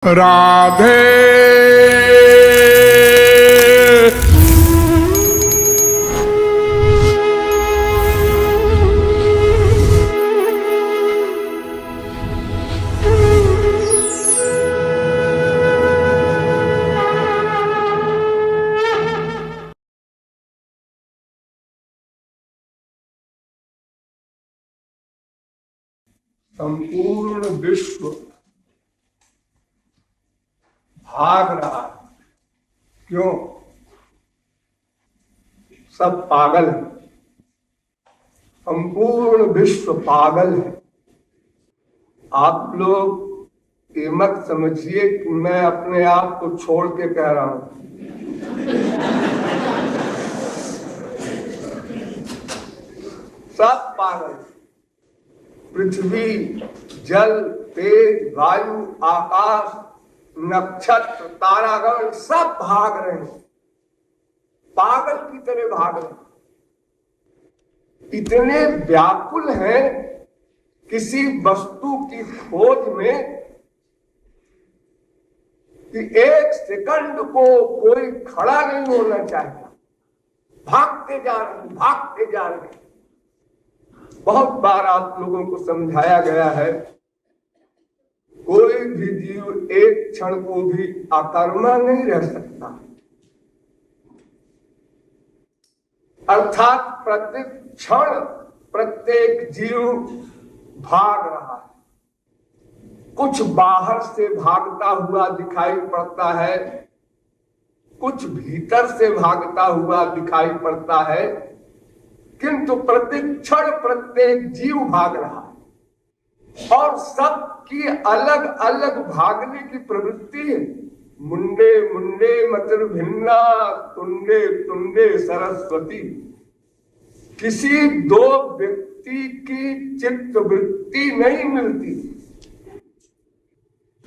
राधे संपूर्ण विश्व भाग रहा है। क्यों? सब पागल है। संपूर्ण विश्व पागल है। आप लोग ये मत समझिए कि मैं अपने आप को छोड़ के कह रहा हूं। सब पागल। पृथ्वी, जल, तेज, वायु, आकाश, नक्षत्र, तारागण सब भाग रहे हैं। पागल की तरह भाग रहे हैं। इतने व्याकुल हैं किसी वस्तु की खोज में कि एक सेकंड को कोई खड़ा नहीं होना चाहिए। भागते जा रहे हैं, भागते जा रहे हैं। बहुत बार आप लोगों को समझाया गया है, कोई भी जीव एक क्षण को भी अकर्मा नहीं रह सकता। अर्थात प्रत्येक क्षण प्रत्येक जीव भाग रहा है। कुछ बाहर से भागता हुआ दिखाई पड़ता है, कुछ भीतर से भागता हुआ दिखाई पड़ता है, किंतु प्रत्येक क्षण प्रत्येक जीव भाग रहा है और सबकी अलग अलग भागने की प्रवृत्ति है। मुंडे मुंडे मतिर भिन्ना तुंडे तुंडे सरस्वती। किसी दो व्यक्ति की चित्त वृत्ति नहीं मिलती।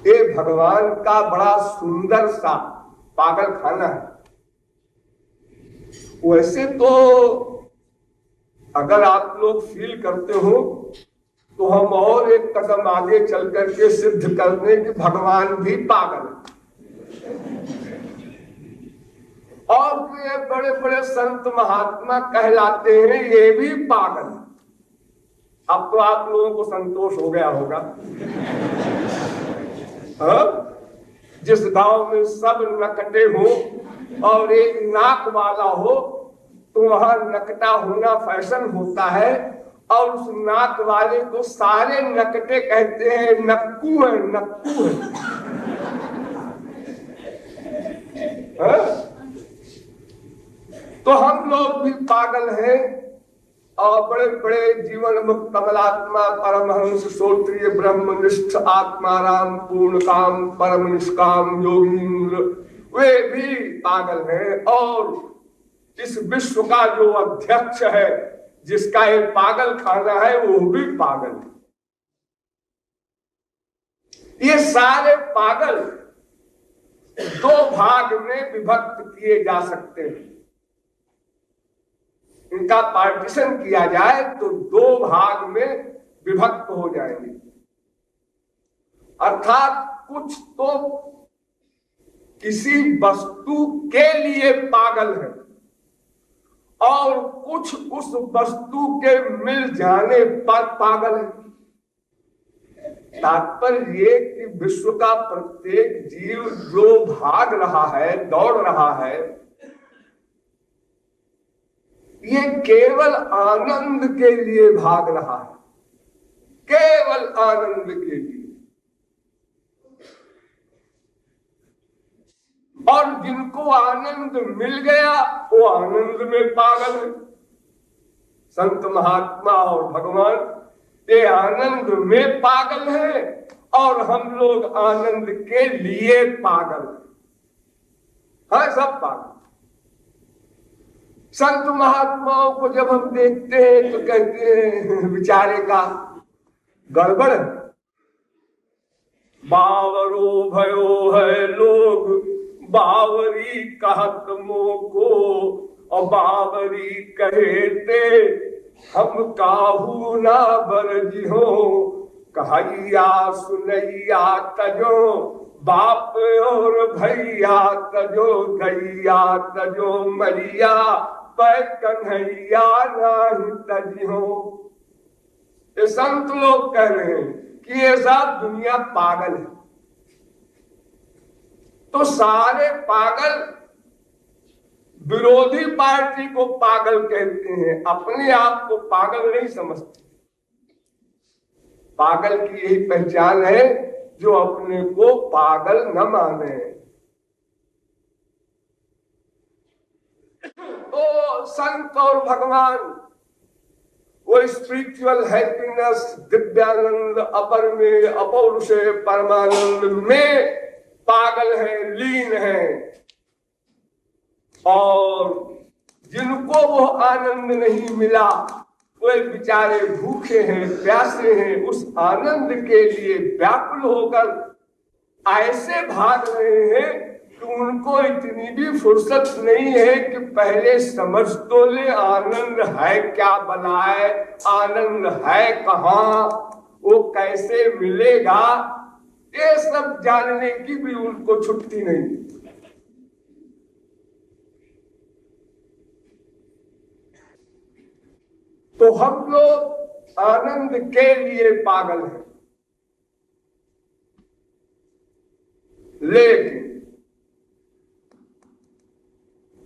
ये भगवान का बड़ा सुंदर सा पागल खाना है। वैसे तो अगर आप लोग फील करते हो तो हम और एक कदम आगे चल करके सिद्ध कर दें कि भगवान भी पागल है। और ये बड़े बड़े संत महात्मा कहलाते हैं, ये भी पागल है। अब तो आप लोगों को संतोष हो गया होगा। जिस गांव में सब नकटे हो और एक नाक वाला हो तो वहां नकटा होना फैशन होता है और उस नाक वाले को सारे नकटे कहते हैं नक्कू है, नक्कू है। तो हम लोग भी पागल हैं और बड़े बड़े जीवन मुक्त कमलात्मा परमहंस श्रोत्रिय ब्रह्मनिष्ठ आत्माराम पूर्ण काम परम निष्काम योगींद्र वे भी पागल हैं। और इस विश्व का जो अध्यक्ष है, जिसका ये पागल खाना है, वो भी पागल है। ये सारे पागल दो भाग में विभक्त किए जा सकते हैं। इनका पार्टीशन किया जाए तो दो भाग में विभक्त हो जाएंगे। अर्थात कुछ तो किसी वस्तु के लिए पागल है और कुछ उस वस्तु के मिल जाने पर पागल है। तात्पर्य ये कि विश्व का प्रत्येक जीव जो भाग रहा है, दौड़ रहा है, ये केवल आनंद के लिए भाग रहा है। केवल आनंद के लिए। और जिनको आनंद मिल गया वो आनंद में पागल है। संत महात्मा और भगवान ये आनंद में पागल है और हम लोग आनंद के लिए पागल है। सब पागल। संत महात्माओं को जब हम देखते हैं तो कहते हैं बेचारे का गड़बड़ है। बावरो भयो है लोग बावरी कहत मोको और बावरी कहते हम काहू ना बरजिहो कहैया सुनैया तजो बाप और भैया तजो दैया तजो मरिया पै कन्हैया नाही तजियो। ये संत लोग कह रहे हैं कि ये सब दुनिया पागल है। तो सारे पागल विरोधी पार्टी को पागल कहते हैं, अपने आप को पागल नहीं समझते। पागल की यही पहचान है जो अपने को पागल न माने। तो संत और भगवान वो स्पिरिचुअल हैप्पीनेस, दिव्यानंद, अपर में अपौरुष परमानंद में पागल है, लीन है। और जिनको वो आनंद नहीं मिला वे बेचारे भूखे हैं, प्यासे हैं, उस आनंद के लिए व्याकुल होकर ऐसे भाग रहे हैं कि उनको इतनी भी फुर्सत नहीं है कि पहले समझ तो ले आनंद है क्या बलाए, आनंद है कहाँ, वो कैसे मिलेगा, ये सब जानने की भी उनको छुट्टी नहीं। तो हम लोग आनंद के लिए पागल हैं, लेकिन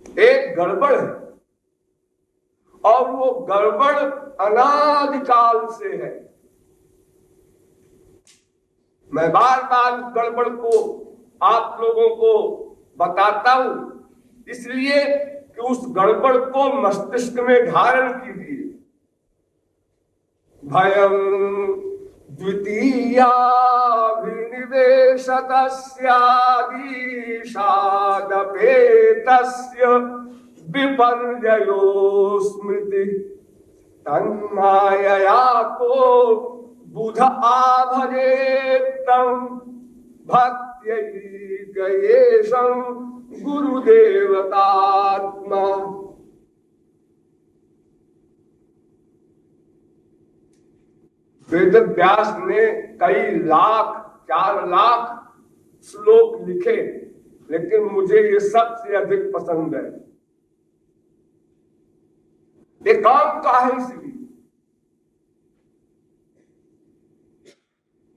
एक गड़बड़ है और वो गड़बड़ अनादिकाल से है। मैं बार बार गड़बड़ को आप लोगों को बताता हूं इसलिए कि उस गड़बड़ को मस्तिष्क में धारण कीजिए। भयं द्वितीया विनिवेशतस्यादीशादपेतस्य विपर्ययो स्मृति तन्मायया को बुध आभजेत्तं भक्त्यैकयेशं गुरुदेवतात्मा। वेद व्यास ने कई लाख, 4 लाख श्लोक लिखे, लेकिन मुझे ये सबसे अधिक पसंद है। ये काम का है इसलिए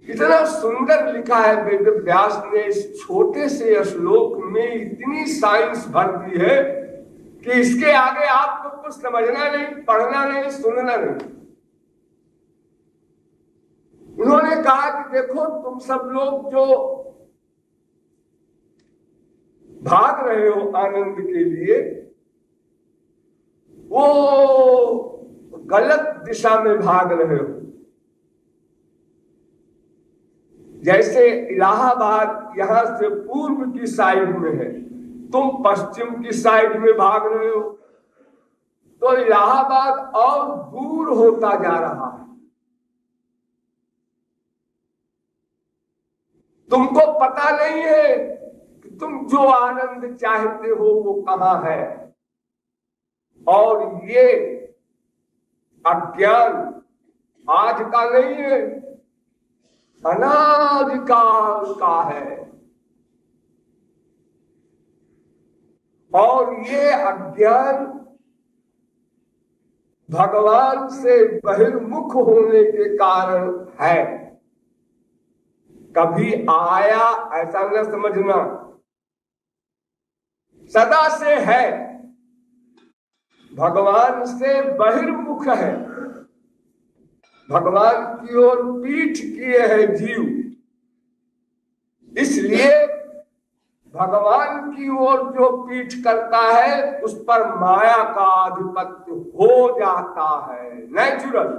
इतना सुंदर लिखा है वेद व्यास ने। इस छोटे से श्लोक में इतनी साइंस भर दी है कि इसके आगे आपको कुछ समझना नहीं, पढ़ना नहीं, सुनना नहीं। उन्होंने कहा कि देखो तुम सब लोग जो भाग रहे हो आनंद के लिए, वो गलत दिशा में भाग रहे हो। जैसे इलाहाबाद यहां से पूर्व की साइड में है, तुम पश्चिम की साइड में भाग रहे हो, तो इलाहाबाद और दूर होता जा रहा है। तुमको पता नहीं है कि तुम जो आनंद चाहते हो वो कहां है। और ये अज्ञान आज का नहीं है, अनादिकाल का है। और ये अज्ञान भगवान से बहिर्मुख होने के कारण है। कभी आया ऐसा न समझना, सदा से है, भगवान से बहिर्मुख है। भगवान की ओर पीठ किए है जीव, इसलिए भगवान की ओर जो पीठ करता है उस पर माया का आधिपत्य हो जाता है, नेचुरल।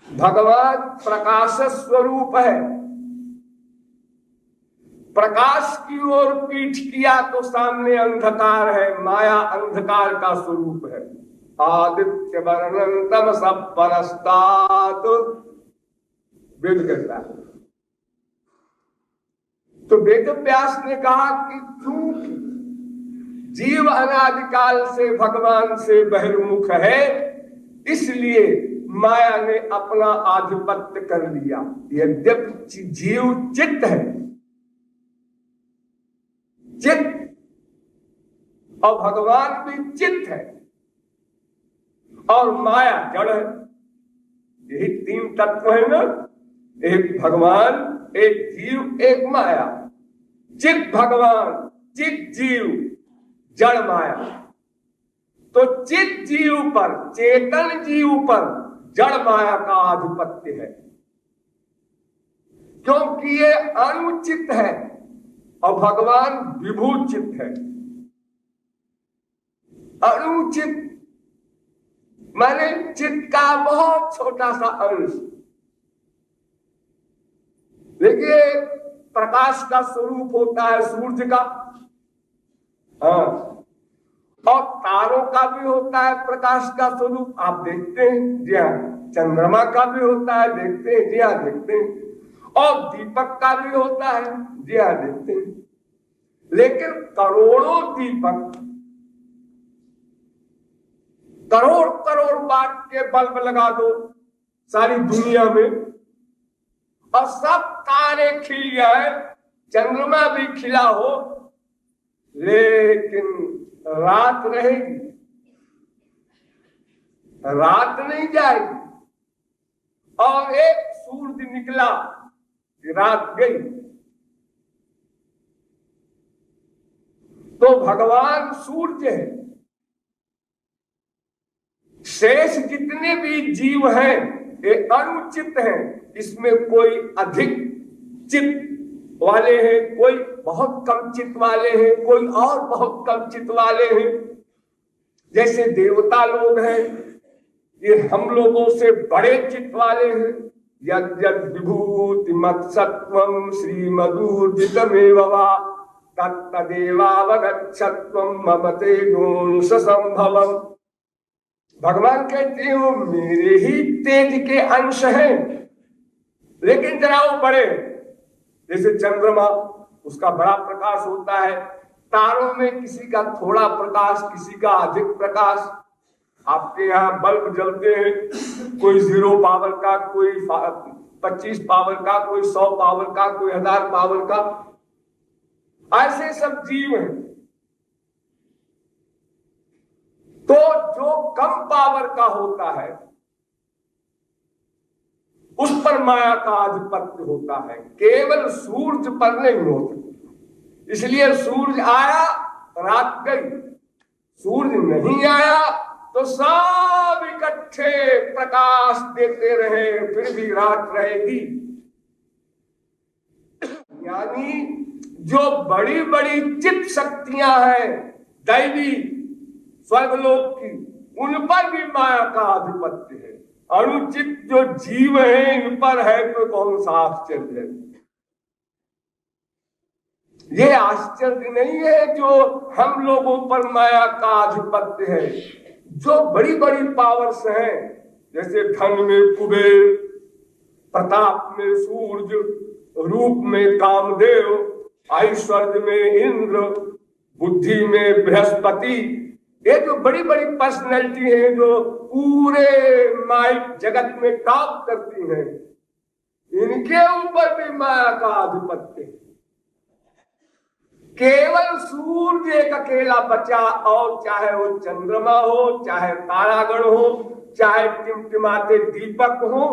भगवान प्रकाश स्वरूप है, प्रकाश की ओर पीठ किया तो सामने अंधकार है, माया अंधकार का स्वरूप है। आदित्य वर्णन तमस परस्तात्, वेद कहता है। तो वेद व्यास ने कहा कि चूंकि जीव अनादिकाल से भगवान से बहिर्मुख है, इसलिए माया ने अपना आधिपत्य कर लिया। यद्यपि जीव चित्त है, चित्त, और भगवान भी चित्त है, और माया जड़ है। यही तीन तत्व है ना, एक भगवान, एक जीव, एक माया। चित्त भगवान, चित्त जीव, जड़ माया। तो चित्त जीव पर, चेतन जीव पर जड़ माया का आधिपत्य है, क्योंकि ये अनुचित है और भगवान विभूचित है। अनुचित माने चित्त का बहुत छोटा सा अंश। देखिए, प्रकाश का स्वरूप होता है सूर्य का, हाँ, और तारों का भी होता है प्रकाश का स्वरूप, आप देखते हैं, जी हाँ। चंद्रमा का भी होता है, देखते हैं, जी हाँ, देखते हैं। और दीपक का भी होता है, जी हाँ, देखते हैं। लेकिन करोड़ों दीपक, करोड़ करोड़ वाट के बल्ब लगा दो सारी दुनिया में, और सब तारे खिल जाए, चंद्रमा भी खिला हो, लेकिन रात रहेगी, रात नहीं जाएगी। और एक सूर्य निकला, रात गई। तो भगवान सूर्य है। शेष जितने भी जीव हैं ये अनुचित हैं। इसमें कोई अधिक चित्त वाले हैं, कोई बहुत कम चित्त वाले हैं, कोई और बहुत कम चित्त वाले हैं। जैसे देवता लोग हैं, ये हम लोगों से बड़े चित्त वाले हैं। यद् यद् विभूति मत्सत्वं श्रीमदूर्जितमेव वा तत्तदेवावगच्छत्वं मम तेजोंस संभवम्। भगवान कहते हैं वो मेरे ही तेज के अंश हैं, लेकिन जरा वो बड़े। जैसे चंद्रमा, उसका बड़ा प्रकाश होता है। तारों में किसी का थोड़ा प्रकाश, किसी का अधिक प्रकाश। आपके यहाँ बल्ब जलते हैं, कोई 0 पावर का, कोई 25 पावर का, कोई 100 पावर का, कोई 1000 पावर का। ऐसे सब जीव हैं। तो जो कम पावर का होता है उस पर माया का आधिपत्य होता है, केवल सूर्य पर नहीं होता। इसलिए सूर्य आया, रात गई। सूर्य नहीं आया तो सब इकट्ठे प्रकाश देते रहे, फिर भी रात रहेगी। यानी जो बड़ी बड़ी चित्त शक्तियां हैं दैवी स्वर्गलोक की, उन पर भी माया का आधिपत्य है। अनुचित जो जीव है इन पर है तो कौन सा आश्चर्य है। ये आश्चर्य नहीं है जो हम लोगों पर माया का आधिपत्य है। जो बड़ी बड़ी पावर्स हैं, जैसे धन में कुबेर, प्रताप में सूर्य, रूप में कामदेव, ऐश्वर्य में इंद्र, बुद्धि में बृहस्पति, ये जो बड़ी बड़ी पर्सनैलिटी है जो पूरे माइक जगत में टॉप करती हैं, इनके ऊपर भी माया का आधिपत्य है। केवल सूर्य एक अकेला बचा, और चाहे वो चंद्रमा हो, चाहे तारागण हो, चाहे टिमटिमाते दीपक हो,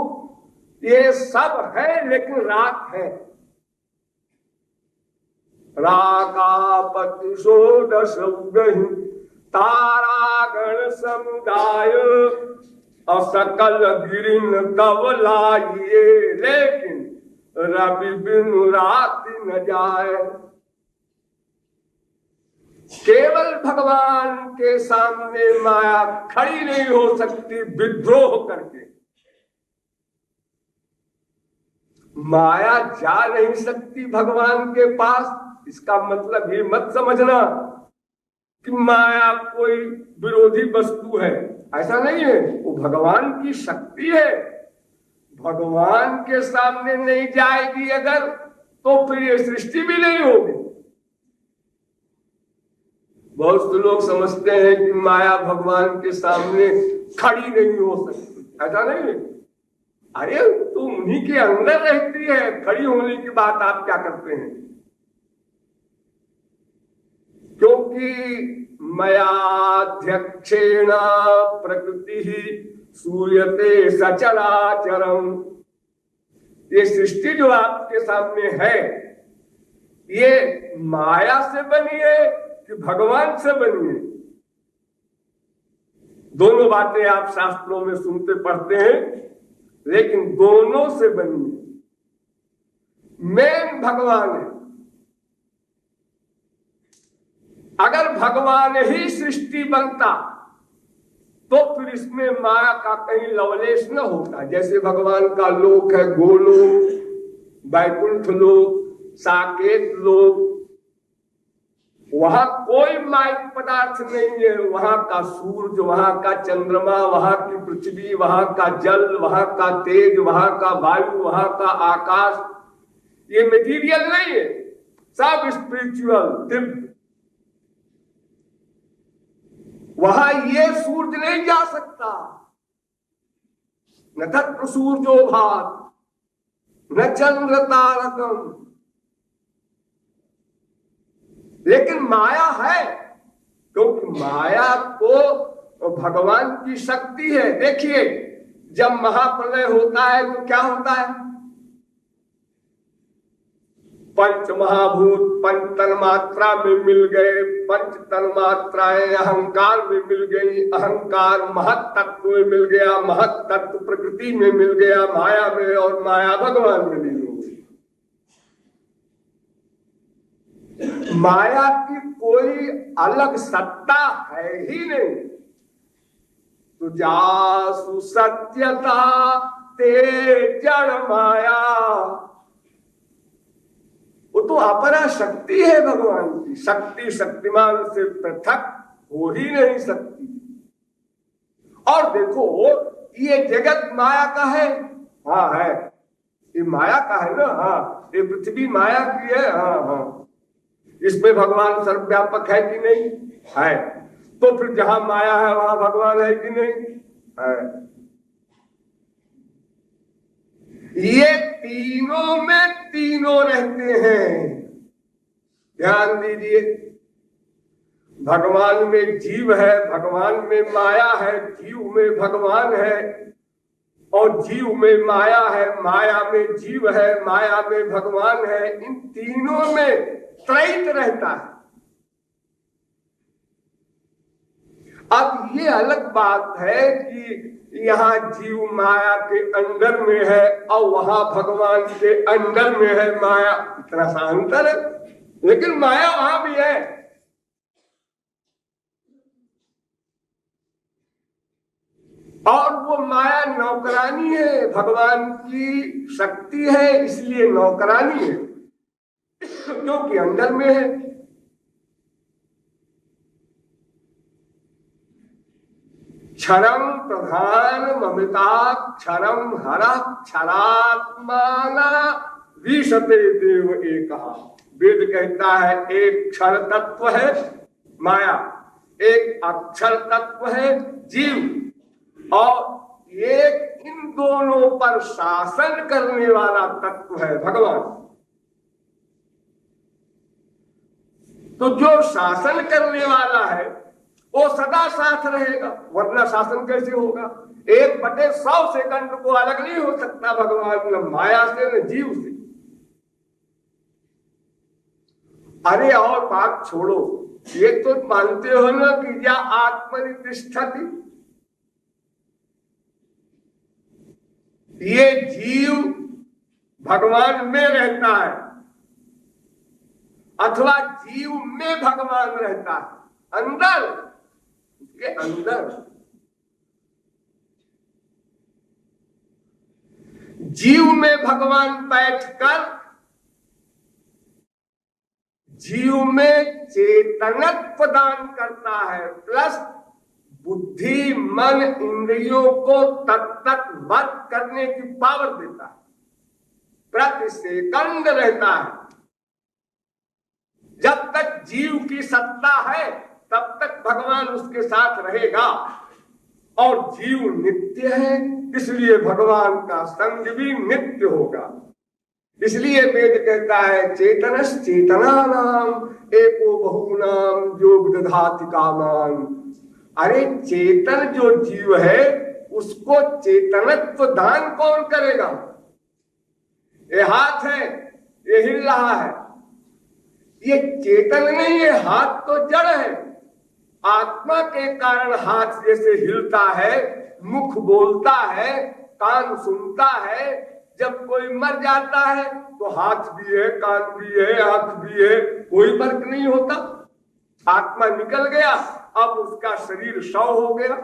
ये सब है, लेकिन रात है। राकापति षोडश तारागण समुदाय असकल गिरिन तब लाइए, लेकिन रवि बिनु रात न जाए। केवल भगवान के सामने माया खड़ी नहीं हो सकती विद्रोह करके। माया जा नहीं सकती भगवान के पास। इसका मतलब ये मत समझना कि माया कोई विरोधी वस्तु है, ऐसा नहीं है। वो भगवान की शक्ति है। भगवान के सामने नहीं जाएगी अगर, तो फिर ये सृष्टि भी नहीं होगी। बहुत से लोग समझते हैं कि माया भगवान के सामने खड़ी नहीं हो सकती। ऐसा नहीं है। अरे तुम उन्हीं के अंदर रहती है, खड़ी होने की बात आप क्या करते हैं? क्योंकि मयाध्यक्षेण प्रकृति सूयते सचराचरम। ये सृष्टि जो आपके सामने है, ये माया से बनी है कि भगवान से बनी है? दोनों बातें आप शास्त्रों में सुनते पढ़ते हैं, लेकिन दोनों से बनी है। मेन भगवान है। अगर भगवान ही सृष्टि बनता तो फिर इसमें माया का कहीं लवलेश न होता। जैसे भगवान का लोक है गोलोक, वैकुंठ लोक, साकेत लोक, वहां कोई माइक पदार्थ नहीं है। वहां का सूरज, वहां का चंद्रमा, वहां की पृथ्वी, वहां का जल, वहां का तेज, वहां का वायु, वहां का आकाश, ये मटेरियल नहीं है, सब स्पिरिचुअल, दिव्य। वहां ये सूरज नहीं जा सकता। न तत्र सूर्यो भात न चंद्र तारकम। लेकिन माया है, क्योंकि माया तो भगवान की शक्ति है। देखिए, जब महाप्रलय होता है तो क्या होता है? पंच महाभूत पंच तन्मात्रा में मिल गए, पंच तन्मात्राएं अहंकार में मिल गई, अहंकार महत तत्व में मिल गया, महत तत्व प्रकृति में मिल गया, माया में, और माया भगवान में मिल गई। माया की कोई अलग सत्ता है ही नहीं। तो जासु सत्यता ते जड़ माया, वो तो अपरा शक्ति है भगवान की। शक्ति शक्तिमान से पृथक हो ही नहीं सकती। और देखो, ये जगत माया का है। हाँ है, ये माया का है ना। हाँ, ये पृथ्वी माया की है। हाँ हाँ, इसमें भगवान सर्वव्यापक है कि नहीं? है। तो फिर जहां माया है वहां भगवान है कि नहीं? है। ये तीनों में तीनों रहते हैं। ध्यान दीजिए, भगवान में जीव है, भगवान में माया है, जीव में भगवान है, और जीव में माया है, माया में जीव है, माया में भगवान है। इन तीनों में त्रैत रहता है। अब ये अलग बात है कि यहाँ जीव माया के अंदर में है और वहां भगवान के अंदर में है माया। इतना सा अंतर है, लेकिन माया वहां भी है। और वो माया नौकरानी है, भगवान की शक्ति है, इसलिए नौकरानी है, क्योंकि अंदर में है। क्षरम प्रधान ममिताक्षरम हरः क्षरात्माना विशते देव एकः। वेद कहता है एक क्षर तत्व है माया, एक अक्षर तत्व है जीव, और एक इन दोनों पर शासन करने वाला तत्व है भगवान। तो जो शासन करने वाला है वो सदा साथ रहेगा, वरना शासन कैसे होगा? 1/100 सेकंड को अलग नहीं हो सकता भगवान, न माया से न जीव से। अरे और बात छोड़ो, ये तो मानते हो ना कि या आत्मनिष्ठति, ये जीव भगवान में रहता है अथवा जीव में भगवान रहता है, अंदर, उसके अंदर। जीव में भगवान बैठकर जीव में चेतनत्व दान करता है, प्लस बुद्धि मन इंद्रियों को तत्त वध करने की पावर देता है, प्रति सेकंड रहता है। जब तक जीव की सत्ता है तब तक भगवान उसके साथ रहेगा, और जीव नित्य है इसलिए भगवान का संग भी नित्य होगा। इसलिए वेद कहता है चेतनस चेतनानाम एको बहुनाम जो विदधाति कामान। अरे चेतन जो जीव है उसको चेतनत्व दान कौन करेगा? ये हाथ है, ये हिल रहा है, ये चेतन नहीं है, हाथ तो जड़ है। आत्मा के कारण हाथ जैसे हिलता है, मुख बोलता है, कान सुनता है। जब कोई मर जाता है तो हाथ भी है, कान भी है, आंख भी है, कोई फर्क नहीं होता। आत्मा निकल गया, अब उसका शरीर शव हो गया,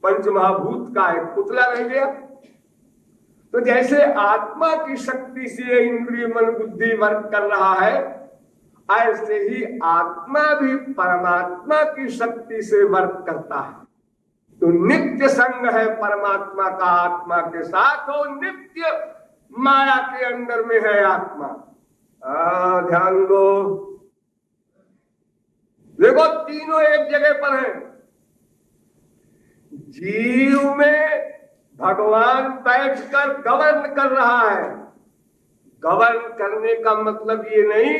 पंचमहाभूत का एक पुतला रह गया। तो जैसे आत्मा की शक्ति से इंद्रिय मन बुद्धि वर्क कर रहा है, ऐसे ही आत्मा भी परमात्मा की शक्ति से वर्क करता है। तो नित्य संग है परमात्मा का आत्मा के साथ, और नित्य माया के अंदर में है आत्मा। ध्यान दो, देखो तीनों एक जगह पर है। जीव में भगवान बैठकर गवर्न कर रहा है। गवर्न करने का मतलब ये नहीं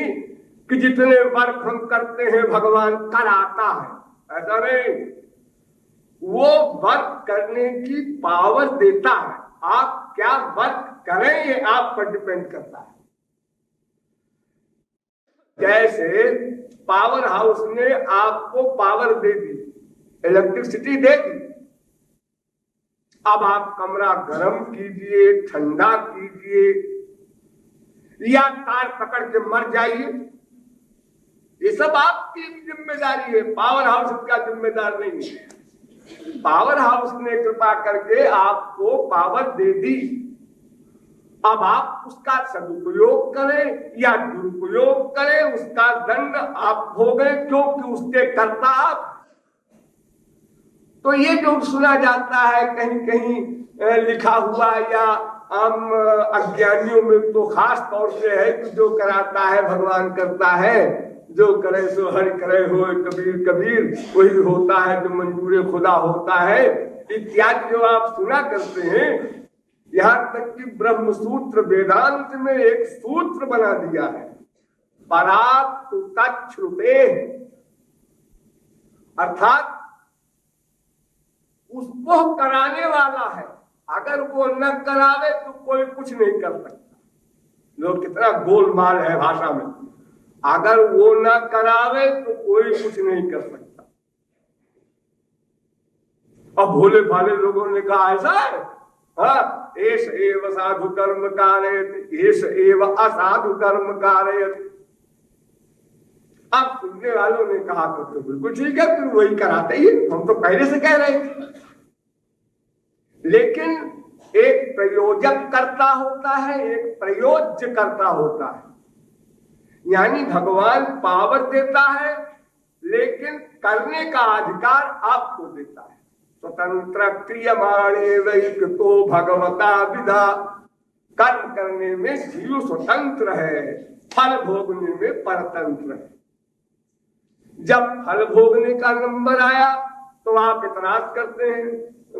कि जितने वर्क हम करते हैं भगवान कराता है, ऐसा नहीं। वो वर्क करने की पावर देता है। आप क्या वर्क करें ये आप पर डिपेंड करता है। जैसे पावर हाउस ने आपको पावर दे दी, इलेक्ट्रिसिटी दे दी, अब आप कमरा गर्म कीजिए, ठंडा कीजिए, या तार पकड़ के मर जाइए, ये सब आपकी जिम्मेदारी है। पावर हाउस इसका जिम्मेदार नहीं है। पावर हाउस ने कृपा करके आपको पावर दे दी, अब आप उसका सदुपयोग करें या दुरुपयोग करें, उसका दंड आप भोगें, क्योंकि उसके कर्ता आप। तो ये जो सुना जाता है कहीं कहीं लिखा हुआ या आम अज्ञानियों में तो खास तौर से है कि जो कराता है भगवान करता है, जो करे सो हरि करे हो कबीर कबीर, वही होता है जो मंजूर खुदा होता है, इत्यादि जो आप सुना करते हैं। यहां तक कि ब्रह्म सूत्र वेदांत में एक सूत्र बना दिया है, परात तच्छ्रुते, अर्थात उसको कराने वाला है, अगर वो न करावे तो कोई कुछ नहीं कर सकता। लोग कितना गोलमाल है भाषा में, अगर वो न करावे तो कोई कुछ नहीं कर सकता। अब भोले भाले लोगों ने कहा ऐसा है, हाँ, एष एव साधु कर्म कारयत, एष एव असाधु कर्म कारयत। अब सुनने वालों ने कहा तो बिल्कुल ठीक है, फिर वही कराते ही, हम तो पहले से कह रहे थे। लेकिन एक प्रयोजक करता होता है, एक प्रयोज्य करता होता है। यानी भगवान पावर देता है, लेकिन करने का अधिकार आपको देता है। स्वतंत्र क्रियमाणे वैकृतो भगवता विधा, कर्म करने में जीव स्वतंत्र है, फल भोगने में परतंत्र है। जब फल भोगने का नंबर आया तो आप इतराज करते हैं,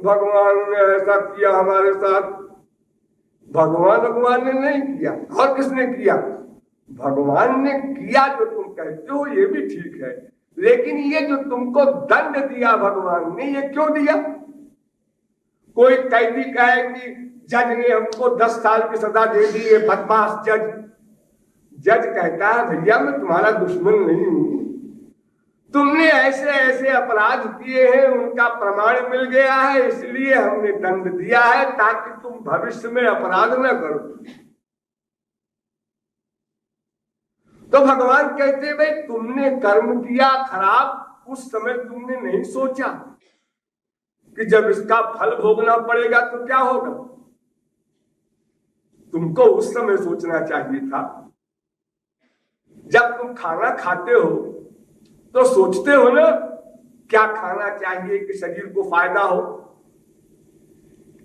भगवान ने ऐसा किया हमारे साथ। भगवान ने नहीं किया, और किसने किया? भगवान ने किया। जो तुम कहते हो ये भी ठीक है, लेकिन ये जो तुमको दंड दिया भगवान ने, ये क्यों दिया? कोई कैदी कहे कि जज ने हमको 10 साल की सजा दे दी, ये बदमाश जज। जज कहता है भैया मैं तुम्हारा दुश्मन नहीं हूं, तुमने ऐसे ऐसे अपराध किए हैं, उनका प्रमाण मिल गया है, इसलिए हमने दंड दिया है ताकि तुम भविष्य में अपराध न करो। तो भगवान कहते भाई तुमने कर्म किया खराब, उस समय तुमने नहीं सोचा कि जब इसका फल भोगना पड़ेगा तो क्या होगा। तुमको उस समय सोचना चाहिए था। जब तुम खाना खाते हो तो सोचते हो ना क्या खाना चाहिए कि शरीर को फायदा हो,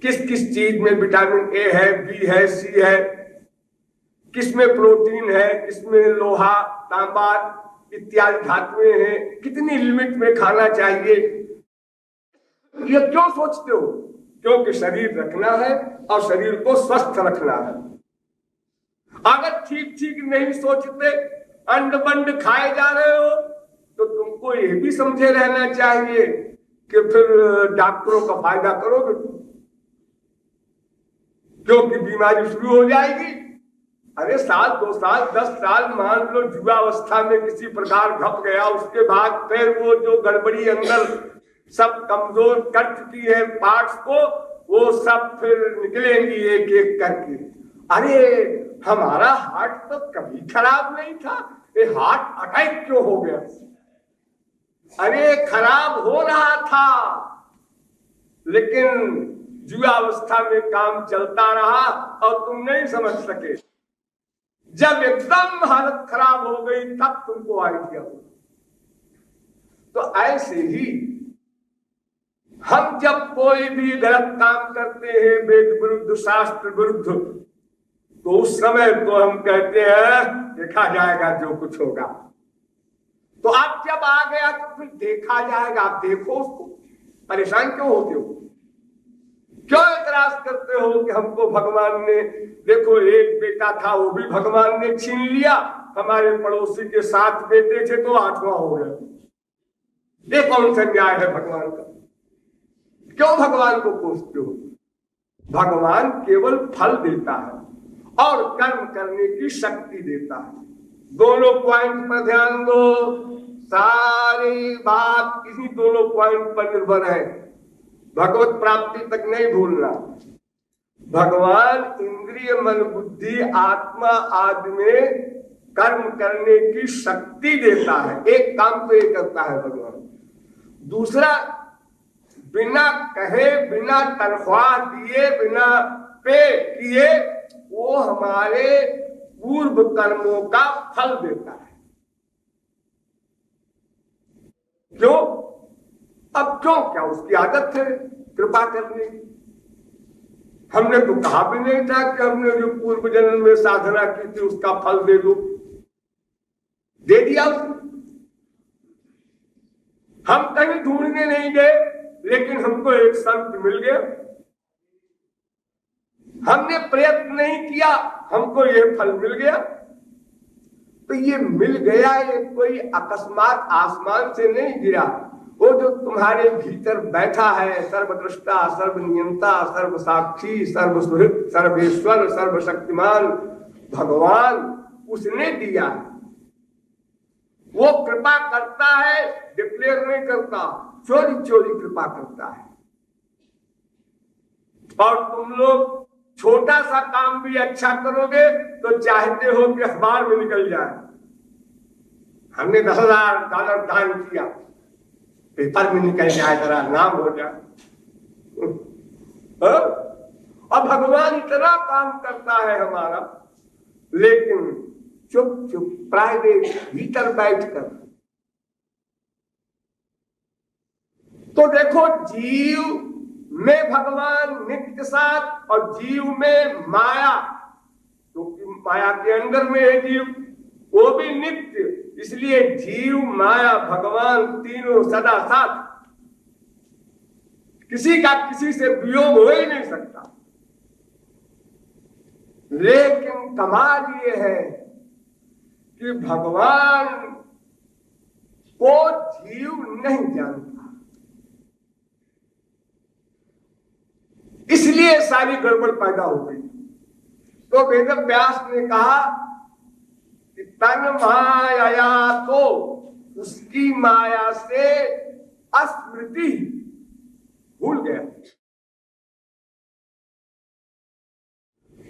किस किस चीज में विटामिन ए है, बी है, सी है, किसमें प्रोटीन है, किसमें लोहा तांबा इत्यादि धातुएं हैं, कितनी लिमिट में खाना चाहिए। ये क्यों सोचते हो क्योंकि शरीर रखना है और शरीर को स्वस्थ रखना है। अगर ठीक ठीक नहीं सोचते, अंड बंड खाए जा रहे हो, तो तुमको ये भी समझे रहना चाहिए कि फिर डॉक्टरों का फायदा करोगे, क्योंकि बीमारी शुरू हो जाएगी। अरे साल 2 साल 10 साल मान लो युवावस्था में किसी प्रकार घप गया, उसके बाद फिर वो जो गड़बड़ी अंदर सब कमजोर कर चुकी है पार्ट्स को, वो सब फिर निकलेंगी एक एक करके। अरे हमारा हार्ट तो कभी खराब नहीं था, ये हार्ट अटैक क्यों हो गया? अरे खराब हो रहा था, लेकिन युवावस्था में काम चलता रहा और तुम नहीं समझ सके। जब एकदम हालत खराब हो गई तब तुमको आइडिया हो। तो ऐसे ही हम जब कोई भी गलत काम करते हैं, वेद विरुद्ध शास्त्र विरुद्ध, तो उस समय तो हम कहते हैं देखा जाएगा जो कुछ होगा। तो आप जब आ गया तो फिर देखा जाएगा, आप देखो उसको, परेशान क्यों होते हो? क्यों एतराज करते हो कि हमको भगवान ने, देखो एक बेटा था वो भी भगवान ने छीन लिया, हमारे पड़ोसी के 7 बेटे थे तो 8वां हो गया। ये कौन सा न्याय है भगवान का? क्यों भगवान को कोसते हो? भगवान केवल फल देता है और कर्म करने की शक्ति देता है। दोनों पॉइंट पर ध्यान दो, सारी बात इसी दोनों पॉइंट पर निर्भर है। भगवत प्राप्ति तक नहीं भूलना। भगवान इंद्रिय मन बुद्धि आत्मा आदि में कर्म करने की शक्ति देता है, एक काम तो ये करता है भगवान। दूसरा, बिना कहे, बिना तनख्वाह दिए, बिना पे किए वो हमारे पूर्व कर्मों का फल देता है। क्यों? अब क्यों, क्या उसकी आदत है कृपा करने की? हमने तो कहा भी नहीं था कि हमने जो पूर्व जन्म में साधना की थी उसका फल दे दो, दे दिया उसने। हम कहीं ढूंढने नहीं गए, लेकिन हमको एक संत मिल गया। हमने प्रयत्न नहीं किया, हमको ये फल मिल गया। तो ये मिल गया, ये कोई अकस्मात आसमान से नहीं गिरा। वो जो तुम्हारे भीतर बैठा है, सर्वद्रष्टा, सर्वनियंता, सर्वसाक्षी, सर्वसुहृद, सर्वेश्वर, सर्वशक्तिमान भगवान, उसने दिया। वो कृपा करता है, डिक्लेयर नहीं करता, चोरी चोरी कृपा करता है। और तुम लोग छोटा सा काम भी अच्छा करोगे तो चाहते हो कि अखबार में निकल जाए, हमने $10,000 दान किया, पेपर में निकल जाए, जरा नाम हो जाए। अब भगवान इतना काम करता है हमारा, लेकिन चुप चुप प्राइवेट भीतर बैठकर। तो देखो, जीव में भगवान नित्य साथ और जीव में माया, क्योंकि तो माया के अंदर में है जीव, वो भी नित्य। इसलिए जीव, माया, भगवान तीनों सदा साथ, किसी का किसी से वियोग हो ही नहीं सकता। लेकिन कमाल ये है कि भगवान को जीव नहीं जानता, इसलिए सारी गड़बड़ पैदा हो गई। तो वेद व्यास ने कहा कि तन माया तो उसकी माया से अस्मृति, भूल गया।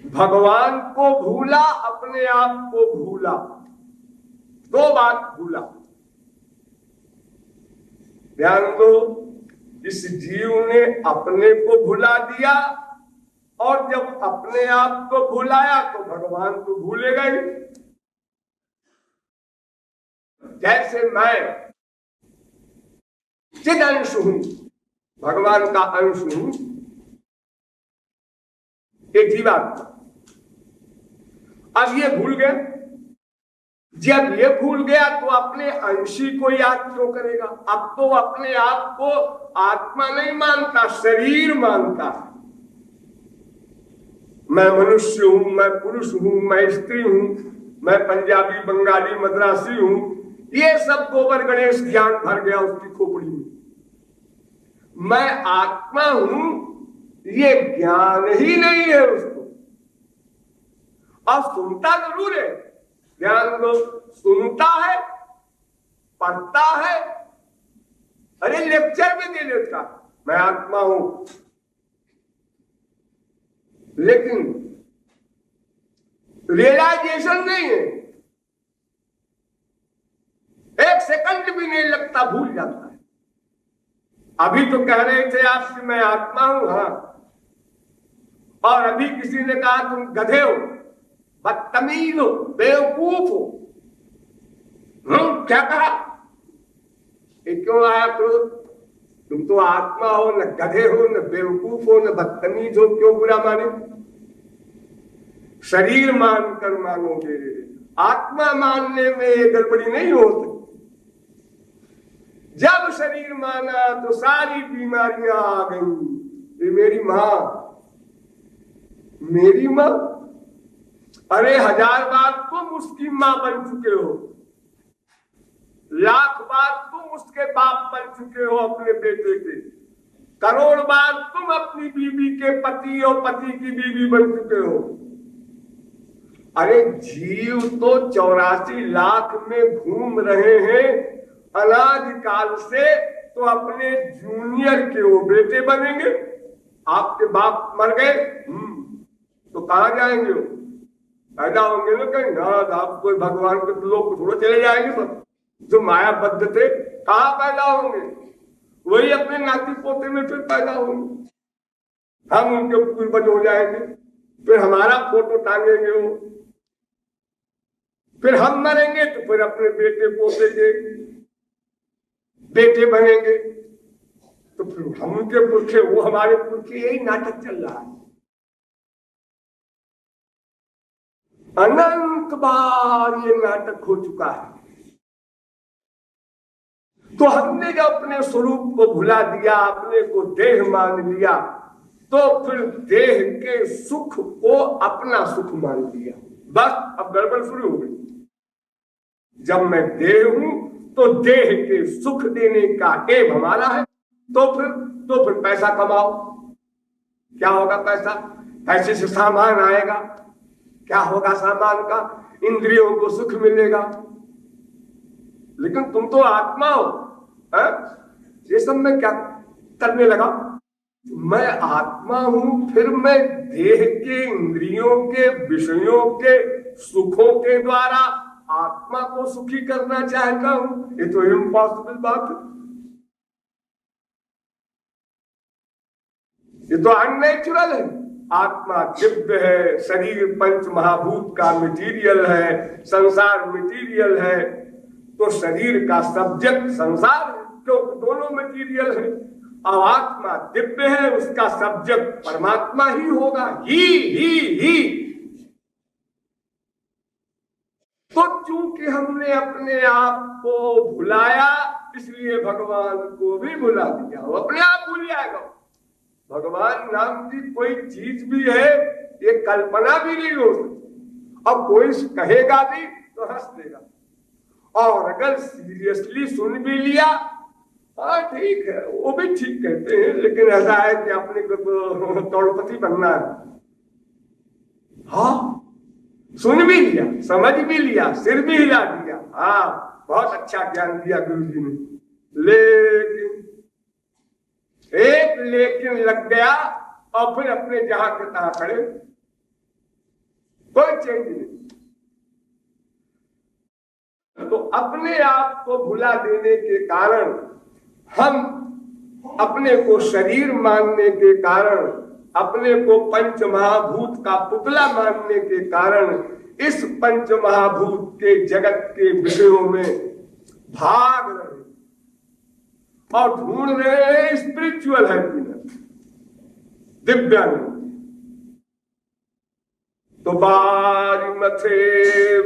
भगवान को भूला, अपने आप को भूला, दो बात भूला। ध्यान दो, इस जीव ने अपने को भुला दिया, और जब अपने आप को भुलाया तो भगवान को भूलेगा ही। जैसे मैं चिद अंश हूं, भगवान का अंश हूं, ये जीवात्मा। अब ये भूल गए, जब ये भूल गया तो अपने अंशी को याद क्यों करेगा? अब तो अपने आप को आत्मा नहीं मानता, शरीर मानता है। मैं मनुष्य हूं, मैं पुरुष हूं, मैं स्त्री हूं, मैं पंजाबी, बंगाली, मद्रासी हूं, ये सब गोबर गणेश ज्ञान भर गया उसकी खोपड़ी में। मैं आत्मा हूं ये ज्ञान ही नहीं है उसको। और सुनता जरूर है, ज्ञान को सुनता है, पढ़ता है, अरे लेक्चर भी दे देता मैं आत्मा हूं, लेकिन रियलाइजेशन नहीं है। एक सेकंड भी नहीं लगता, भूल जाता है। अभी तो कह रहे थे आप कि मैं आत्मा हूं, हाँ, और अभी किसी ने कहा तुम गधे हो, बदतमीज हो, बेवकूफ हो। क्या कहा? ये क्यों आया क्रोध? तुम तो आत्मा हो, न गधे हो, न बेवकूफ हो, न बदतमीज हो, क्यों बुरा माने? शरीर मानकर मानोगे, आत्मा मानने में गड़बड़ी नहीं होती। जब शरीर माना तो सारी बीमारियां आ गई। ये मेरी मां, मेरी मां, अरे 1000 बार तुम उसकी मां बन चुके हो, लाख बार तुम उसके बाप बन चुके हो अपने बेटे के, करोड़ बार तुम अपनी बीवी के पति और पति की बीवी बन चुके हो। अरे जीव तो 84 लाख में घूम रहे हैं अनादिकाल से, तो अपने जूनियर के वो बेटे बनेंगे। आपके बाप मर गए, तो कहां जाएंगे वो? पैदा होंगे ना कहीं? ना, आप कोई भगवान के लोग थोड़ा चले जाएंगे सब। जो मायाबद्ध थे कहां पैदा होंगे? वही अपने नाती पोते में फिर पैदा होंगे। हम उनके पूर्वज हो जाएंगे, फिर हमारा फोटो टांगेंगे वो, फिर हम मरेंगे तो फिर अपने बेटे पोते के बेटे बनेंगे, तो फिर हम उनके पुरखे, वो हमारे पुरखे। यही नाटक चल रहा है। अनंत बार ये नाटक हो चुका है। तो हमने जब अपने स्वरूप को भुला दिया, अपने को देह मान लिया, तो फिर देह के सुख को अपना सुख मान लिया। बस अब गड़बड़ शुरू हो गई। जब मैं देह हूं तो देह के सुख देने का एम हमारा है, तो फिर पैसा कमाओ। क्या होगा पैसा? पैसे से सामान आएगा। क्या होगा सामान का? इंद्रियों को सुख मिलेगा। लेकिन तुम तो आत्मा हो, है? ये सब मैं क्या करने लगा? मैं आत्मा हूं, फिर मैं देह के, इंद्रियों के, विषयों के सुखों के द्वारा आत्मा को सुखी करना चाहता हूं। ये तो इम्पॉसिबल बात है, ये तो अननेचुरल है। आत्मा दिव्य है, शरीर पंच महाभूत का मटेरियल है, संसार मटेरियल है, तो शरीर का सब्जेक्ट संसार है, क्योंकि दोनों मटेरियल है। और आत्मा दिव्य है, उसका सब्जेक्ट परमात्मा ही होगा। ही तो चूंकि हमने अपने आप को भुलाया, इसलिए भगवान को भी भुला दिया। वो अपने आप भूल जाएगा। भगवान नाम की कोई चीज भी है, ये कल्पना भी नहीं हो सकती। अब कोई कहेगा भी तो हंस देगा, और अगर सीरियसली सुन भी लिया, हाँ ठीक है, वो भी ठीक कहते हैं, लेकिन ऐसा है कि अपने को करोड़पति बनना है। हाँ, सुन भी लिया, समझ भी लिया, सिर भी हिला दिया, हाँ बहुत अच्छा ज्ञान दिया गुरु जी ने, लेकिन एक लेकिन लग गया, और फिर अपने जहां के तहां खड़े, कोई चेंज नहीं। तो अपने आप को भुला देने के कारण, हम अपने को शरीर मानने के कारण, अपने को पंच महाभूत का पुतला मानने के कारण, इस पंच महाभूत के जगत के विषयों में भाग रहे और ढूंढ रहे हैं स्पिरिचुअल हैप्पीनेस, दिव्यानंद। तो बारी मथे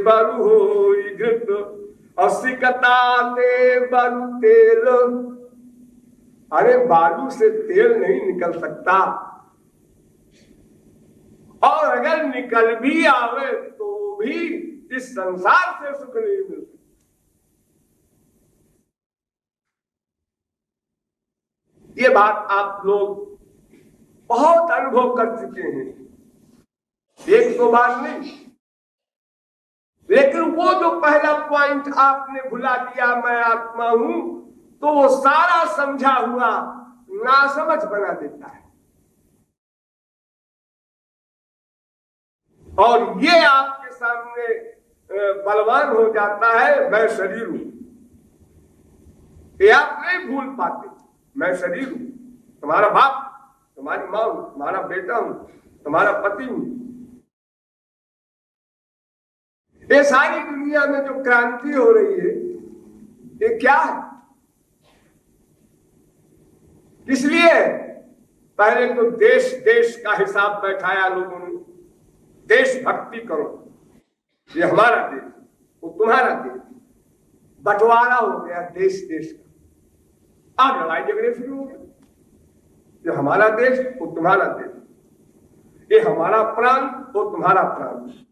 बरु होई घृत, असिकता ते बरु तेल, अरे बालू से तेल नहीं निकल सकता, और अगर निकल भी आवे तो भी इस संसार से सुख नहीं मिल सकता। ये बात आप लोग बहुत अनुभव कर चुके हैं, एक दो बार नहीं। लेकिन वो जो पहला पॉइंट आपने भुला दिया, मैं आत्मा हूं, तो वो सारा समझा हुआ नासमझ बना देता है। और ये आपके सामने बलवान हो जाता है, मैं शरीर हूं। ये आप नहीं भूल पाते, मैं शरीर हूं, तुम्हारा बाप, तुम्हारी मां हूं, तुम्हारा बेटा हूं, तुम्हारा पति हूं। ये सारी दुनिया में जो क्रांति हो रही है, ये क्या है? किस लिए? पहले तो देश देश का हिसाब बैठाया लोगों ने, देशभक्ति करो, ये हमारा देश, वो तुम्हारा देश, बंटवारा हो गया देश देश का। अब लड़ाई झगड़े शुरू हो गए, ये हमारा देश, वो तुम्हारा देश, ये हमारा प्रांत, वो तुम्हारा प्रांत।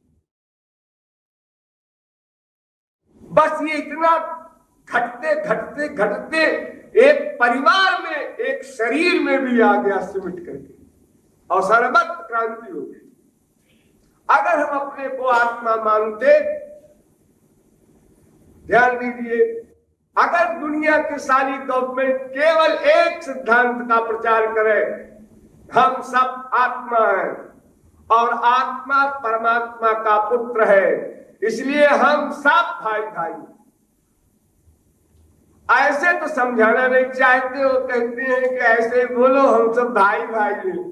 बस ये इतना घटते घटते घटते एक परिवार में, एक शरीर में भी आ गया सिमट करके, और सर्वत्र क्रांति हो गई। अगर हम अपने को आत्मा मानते, ध्यान दीजिए, अगर दुनिया की सारी गवर्नमेंट केवल एक सिद्धांत का प्रचार करे, हम सब आत्मा हैं और आत्मा परमात्मा का पुत्र है, इसलिए हम सब भाई भाई। ऐसे तो समझाना नहीं चाहते, वो कहते हैं कि ऐसे बोलो हम सब भाई भाई हैं।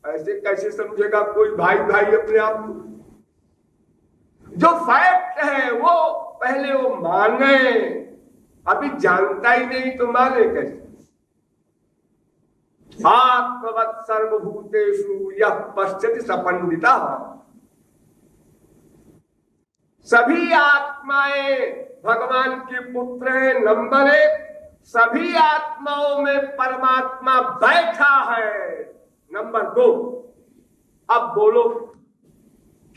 ऐसे कैसे समझेगा कोई भाई भाई अपने आप को? जो फैक्ट है वो पहले वो माने, अभी जानता ही नहीं तो माने कैसे? आत्मवत् सर्वभूतेषु यः पश्यति स पंडितः। सभी आत्माएं भगवान के पुत्र हैं, नंबर एक। सभी आत्माओं में परमात्मा बैठा है, नंबर दो। अब बोलो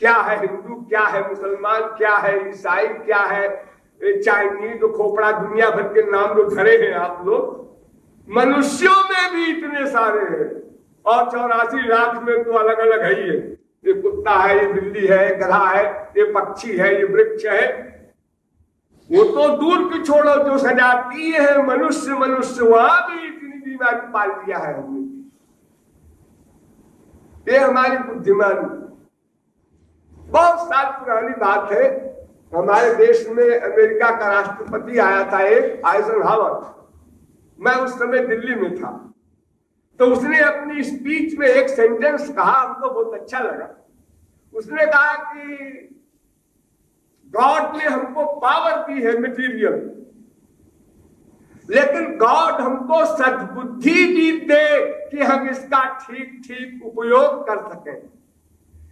क्या है हिंदू, क्या है मुसलमान, क्या है ईसाई, क्या है चाइनीज, खोपड़ा, दुनिया भर के नाम जो धरे हैं आप लोग। मनुष्यों में भी इतने सारे हैं, और 84 लाख में तो अलग अलग है ही है। ये कुत्ता है, ये बिल्ली है, गधा है, ये पक्षी है, ये वृक्ष है। वो तो दूर की छोड़ो, जो सजाती है मनुष्य मनुष्य, वहां भी इतनी बीमारी पाल लिया है हमने। ये हमारी बुद्धिमानी। बहुत साल पुरानी बात है, हमारे देश में अमेरिका का राष्ट्रपति आया था एक, आइजनहावर। मैं उस समय दिल्ली में था, तो उसने अपनी स्पीच में एक सेंटेंस कहा, हमको बहुत अच्छा लगा। उसने कहा कि गॉड ने हमको पावर दी है मटेरियल, लेकिन गॉड हमको सद्बुद्धि दी दे कि हम इसका ठीक ठीक उपयोग कर सकें।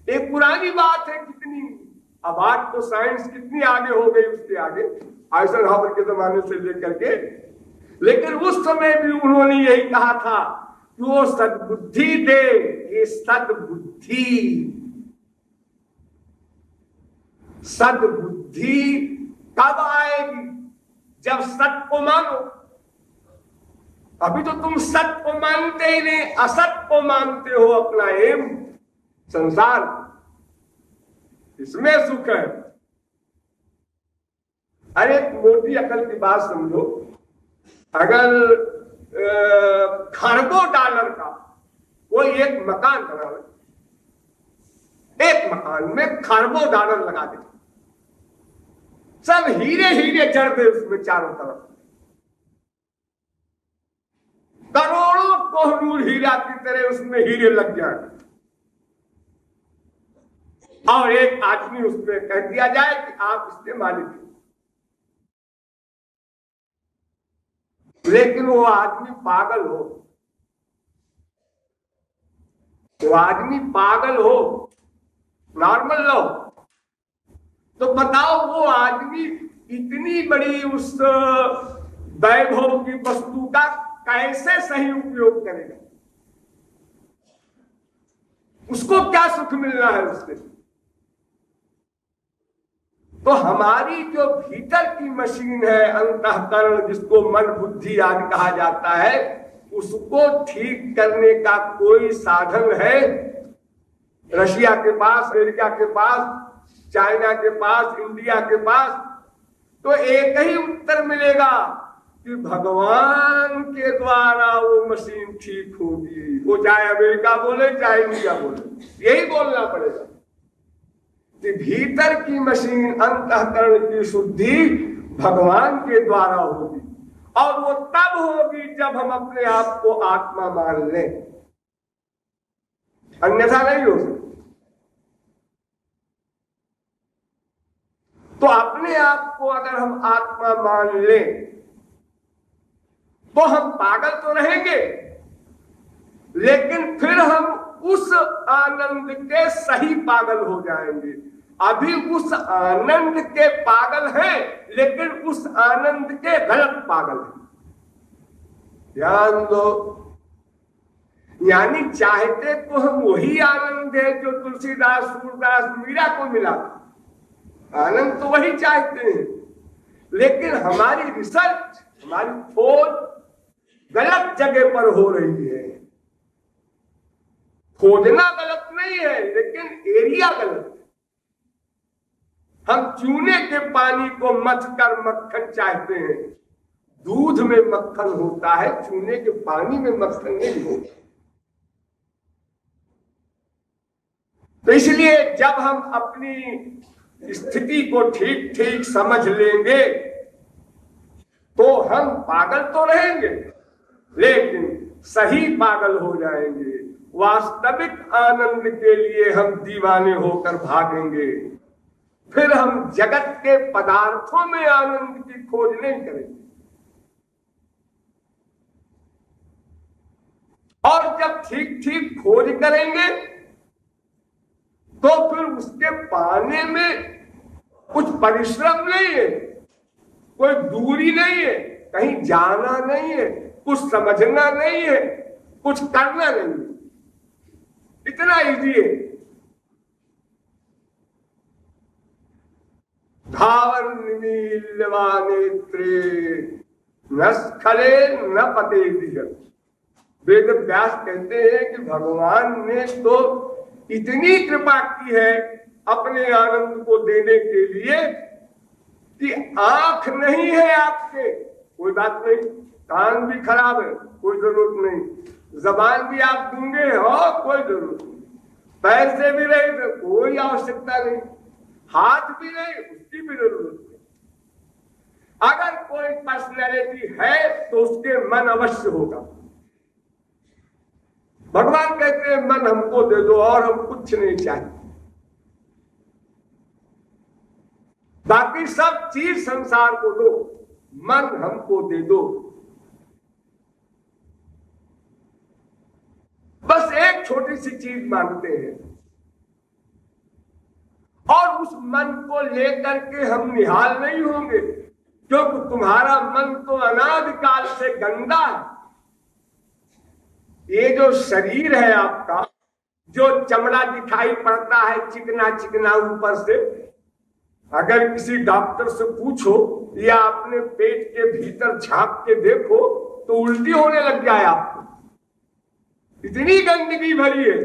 एक पुरानी बात है कितनी, अब आज तो साइंस कितनी आगे हो गई, उसके आगे आइजनहावर के जमाने से लेकर के। लेकिन उस समय भी उन्होंने यही कहा था कि वो सद्बुद्धि दे। ये सद्बुद्धि, सद्बुद्धि कब आएगी? जब सत्य को मानो। अभी तो तुम सत्य को मानते ही नहीं, असत को मानते हो अपना एम, संसार, इसमें सुख है। अरे मोटी अकल की बात समझो, अगर खरबों डॉलर का कोई एक मकान बनावे, एक मकान में खरबों डॉलर लगा दे, सब हीरे हीरे जड़ दे उसमें चारों तरफ, करोड़ों कोहनूर हीरा की तरह उसमें हीरे लग जाए, और एक आदमी उसमें कह दिया जाए कि आप इसके मालिक हैं। लेकिन वो आदमी पागल हो, वो आदमी पागल हो, नॉर्मल लो, तो बताओ वो आदमी इतनी बड़ी उस वैभव की वस्तु का कैसे सही उपयोग करेगा, उसको क्या सुख मिलना है उससे। तो हमारी जो भीतर की मशीन है अंतःकरण, जिसको मन बुद्धि आदि कहा जाता है, उसको ठीक करने का कोई साधन है रशिया के पास, अमेरिका के पास, चाइना के पास, इंडिया के पास? तो एक ही उत्तर मिलेगा कि भगवान के द्वारा वो मशीन ठीक होगी। वो चाहे अमेरिका बोले चाहे इंडिया बोले, यही बोलना पड़ेगा कि भीतर की मशीन अंतःकरण की शुद्धि भगवान के द्वारा होगी, और वो तब होगी जब हम अपने आप को आत्मा मान लें, अन्यथा नहीं हो सकती। तो अपने आप को अगर हम आत्मा मान लें तो हम पागल तो रहेंगे, लेकिन फिर हम उस आनंद के सही पागल हो जाएंगे। अभी उस आनंद के पागल हैं, लेकिन उस आनंद के गलत पागल हैं। ध्यान दो, यानी चाहते तो हम वही आनंद है जो तुलसीदास, सूरदास, मीरा को मिला था। आनंद तो वही चाहते हैं, लेकिन हमारी रिसर्च, हमारी खोज गलत जगह पर हो रही है। खोजना गलत नहीं है, लेकिन एरिया गलत है। हम चूने के पानी को मथ कर मक्खन चाहते हैं। दूध में मक्खन होता है, चूने के पानी में मक्खन नहीं होता। तो इसलिए जब हम अपनी स्थिति को ठीक ठीक समझ लेंगे तो हम पागल तो रहेंगे, लेकिन सही पागल हो जाएंगे। वास्तविक आनंद के लिए हम दीवाने होकर भागेंगे। फिर हम जगत के पदार्थों में आनंद की खोज नहीं करेंगे। और जब ठीक ठीक खोज करेंगे तो फिर उसके पाने में कुछ परिश्रम नहीं है, कोई दूरी नहीं है, कहीं जाना नहीं है, कुछ समझना नहीं है, कुछ करना नहीं है। इतना इजी है। धावन नेत्रे न स्खले न पते दिह। वेद व्यास कहते हैं कि भगवान ने तो इतनी कृपा की है अपने आनंद को देने के लिए कि आंख नहीं है आपके, कोई बात नहीं, कान भी खराब है, कोई जरूरत नहीं, जबान भी आप गूंगे हो, कोई जरूरत नहीं, पैसे भी रहे तो कोई आवश्यकता नहीं, हाथ भी नहीं, उसकी भी जरूरत नहीं। अगर कोई पर्सनैलिटी है तो उसके मन अवश्य होगा। भगवान कहते हैं मन हमको दे दो और हम कुछ नहीं चाहिए, बाकी सब चीज संसार को दो, मन हमको दे दो। बस एक छोटी सी चीज मांगते हैं और उस मन को लेकर के हम निहाल नहीं होंगे, क्योंकि तुम्हारा मन तो अनादिकाल से गंदा है। ये जो शरीर है आपका, जो चमड़ा दिखाई पड़ता है चिकना चिकना ऊपर से, अगर किसी डॉक्टर से पूछो या अपने पेट के भीतर झांक के देखो तो उल्टी होने लग जाए आपको। इतनी गंदगी भरी है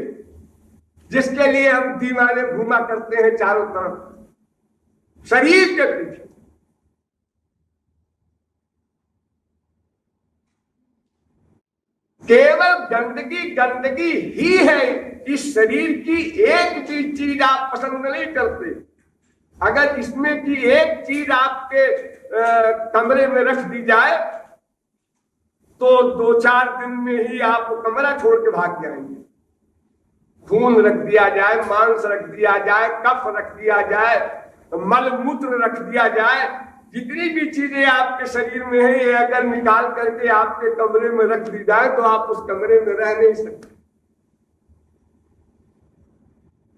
जिसके लिए हम दीवाने घूमा करते हैं चारों तरफ शरीर के पीछे। केवल गंदगी गंदगी ही है। इस शरीर की एक भी चीज आप पसंद नहीं करते। अगर इसमें की एक चीज आपके कमरे में रख दी जाए तो 2-4 दिन में ही आप कमरा छोड़ के भाग जाएंगे। खून रख दिया जाए, मांस रख दिया जाए, कफ रख दिया जाए, मल मूत्र रख दिया जाए, जितनी भी चीजें आपके शरीर में है, ये अगर निकाल करके आपके कमरे में रख दी जाए तो आप उस कमरे में रह नहीं सकते।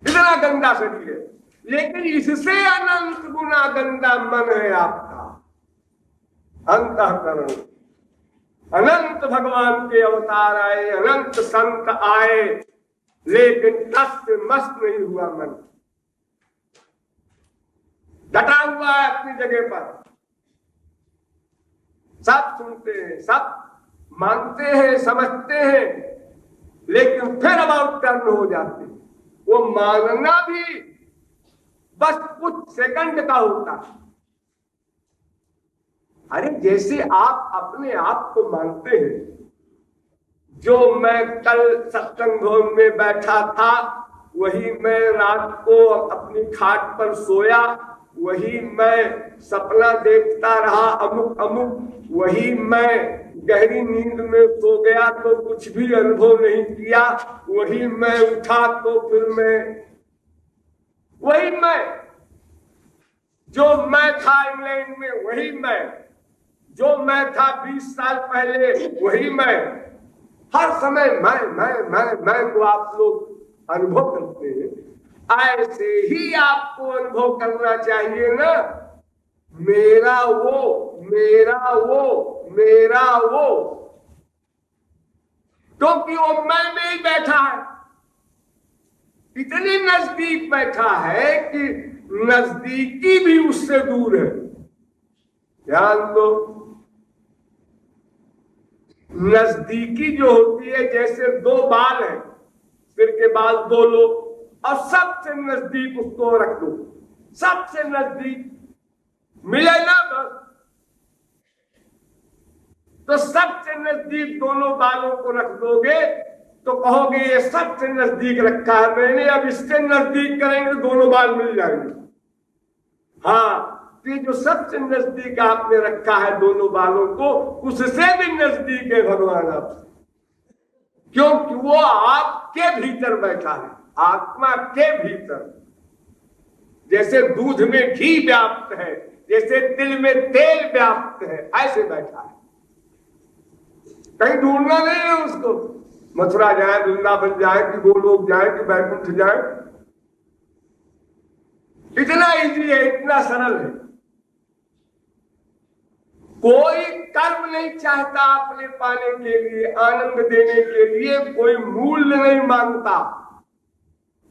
इतना गंदा शरीर है, लेकिन इससे अनंत गुना गंदा मन है आपका अंतःकरण। अनंत भगवान के अवतार आए, अनंत संत आए, लेकिन तस्त मस्त नहीं हुआ मन, डटा हुआ है अपनी जगह पर। सब सुनते हैं, सब मानते हैं, समझते हैं, लेकिन फिर अबाउट टर्न हो जाते हैं। वो मानना भी बस कुछ सेकंड का होता है। अरे जैसे आप अपने आप को मानते हैं, जो मैं कल सत्संग भवन में बैठा था, वही मैं रात को अपनी खाट पर सोया, वही मैं सपना देखता रहा अमुक अमुक, वही मैं गहरी नींद में सो गया तो कुछ भी अनुभव नहीं किया, वही मैं उठा तो फिर मैं वही मैं, जो मैं था इंग्लैंड में वही मैं, जो मैं था 20 साल पहले वही मैं। हर समय मैं को आप लोग अनुभव करते हैं। ऐसे ही आपको अनुभव करना चाहिए ना, मेरा वो, मेरा वो, मेरा वो, क्योंकि वो मैं में ही बैठा है, इतने नजदीक बैठा है कि नजदीकी भी उससे दूर है। ध्यान दो, नजदीकी जो होती है, जैसे दो बाल है, सिर के बाल दो लो और सबसे नजदीक उसको रख दो, सबसे नजदीक मिले ना बस, तो सबसे नजदीक दोनों बालों को रख दोगे तो कहोगे ये सबसे नजदीक रखा है मैंने, अब इससे नजदीक करेंगे दोनों बाल मिल जाएंगे। हाँ, ये जो सबसे नजदीक आपने रखा है दोनों बालों को, उससे भी नजदीक है भगवान आपसे, क्योंकि वो आपके भीतर बैठा है, आत्मा के भीतर। जैसे दूध में घी व्याप्त है, जैसे तिल में तेल व्याप्त है, ऐसे बैठा है, कहीं ढूंढना नहीं है उसको। मथुरा जाए, वृंदावन जाए, कि गोलोक जाए, कि बैकुंठ जाए, इतना इजी है, इतना सरल है। कोई कर्म नहीं चाहता अपने पाने के लिए, आनंद देने के लिए, कोई मूल्य नहीं मांगता।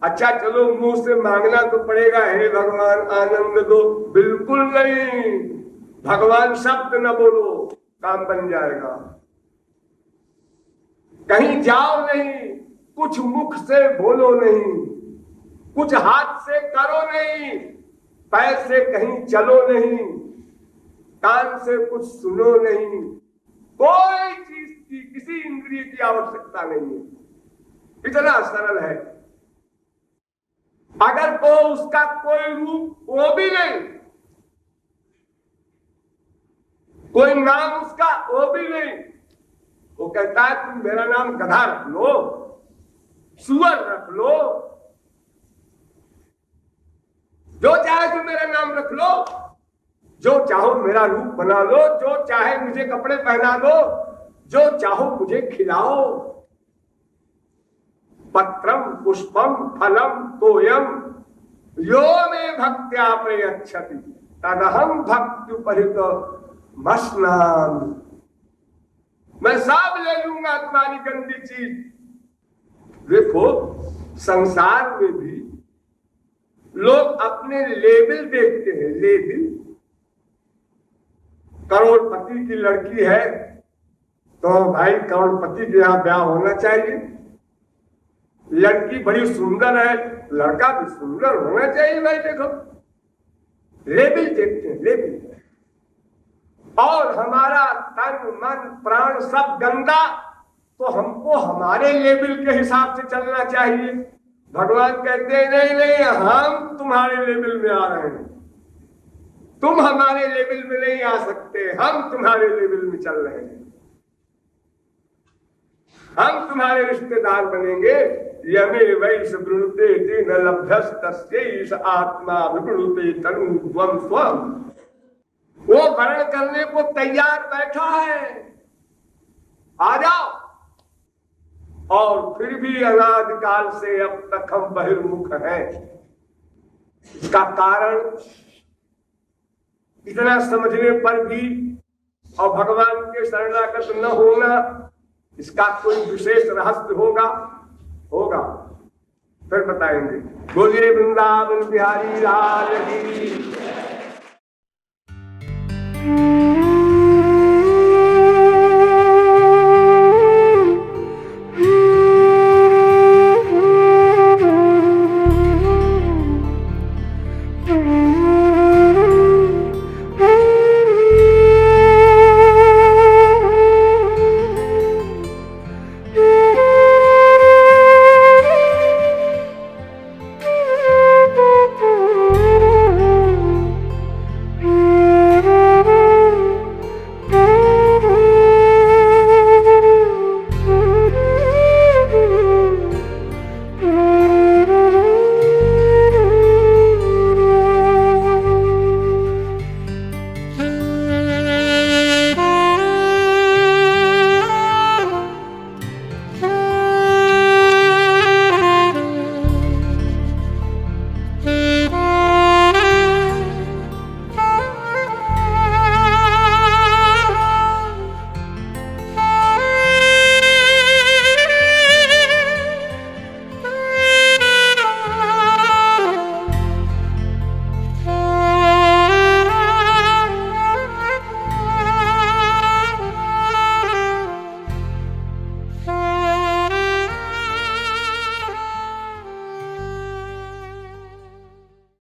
अच्छा चलो मुंह से मांगना तो पड़ेगा, हे भगवान आनंद दो, बिल्कुल नहीं, भगवान शब्द न बोलो, काम बन जाएगा। कहीं जाओ नहीं, कुछ मुख से बोलो नहीं, कुछ हाथ से करो नहीं, पैर से कहीं चलो नहीं, कान से कुछ सुनो नहीं, कोई चीज की, किसी इंद्रिय की आवश्यकता नहीं है, इतना सरल है। अगर तो उसका कोई रूप वो भी नहीं, कोई नाम उसका वो भी नहीं, वो कहता है तुम मेरा नाम गधा रख लो, सुअर रख लो, जो चाहे तुम मेरा नाम रख लो, जो चाहो मेरा रूप बना लो, जो चाहे मुझे कपड़े पहना दो, जो चाहो मुझे खिलाओ। पत्रम पुष्पम फलम तोयम यो में भक्त्या प्रयच्छति तदहम भक्ति उपहित मस्नामि। मैं सब ले लूंगा तुम्हारी गंदी चीज। देखो संसार में भी लोग अपने लेबल देखते हैं, लेबल। करोड़पति की लड़की है तो भाई करोड़पति के यहाँ ब्याह होना चाहिए, लड़की बड़ी सुंदर है, लड़का भी सुंदर होना चाहिए। भाई देखो लेबल देखते हैं, लेबल। और हमारा तन मन प्राण सब गंदा, तो हमको हमारे लेवल के हिसाब से चलना चाहिए। भगवान कहते हैं नहीं नहीं, हम तुम्हारे लेवल में आ रहे हैं, तुम हमारे लेवल में नहीं आ सकते, हम तुम्हारे लेवल में चल रहे हैं, हम तुम्हारे रिश्तेदार बनेंगे। यमे वैस वृणुते तेन लभ्यस्तस्यैष आत्मा विवृणुते तनुध्वं स्वं। वो वर्ण करने को तैयार बैठा है, आ जाओ। और फिर भी अनादिकाल से अब तक हम बहिर्मुख हैं। इसका कारण इतना समझने पर भी और भगवान के शरणागत न होना, इसका कोई विशेष रहस्य होगा? होगा, फिर बताएंगे। बोलिए वृंदावन बिहारी लाल की।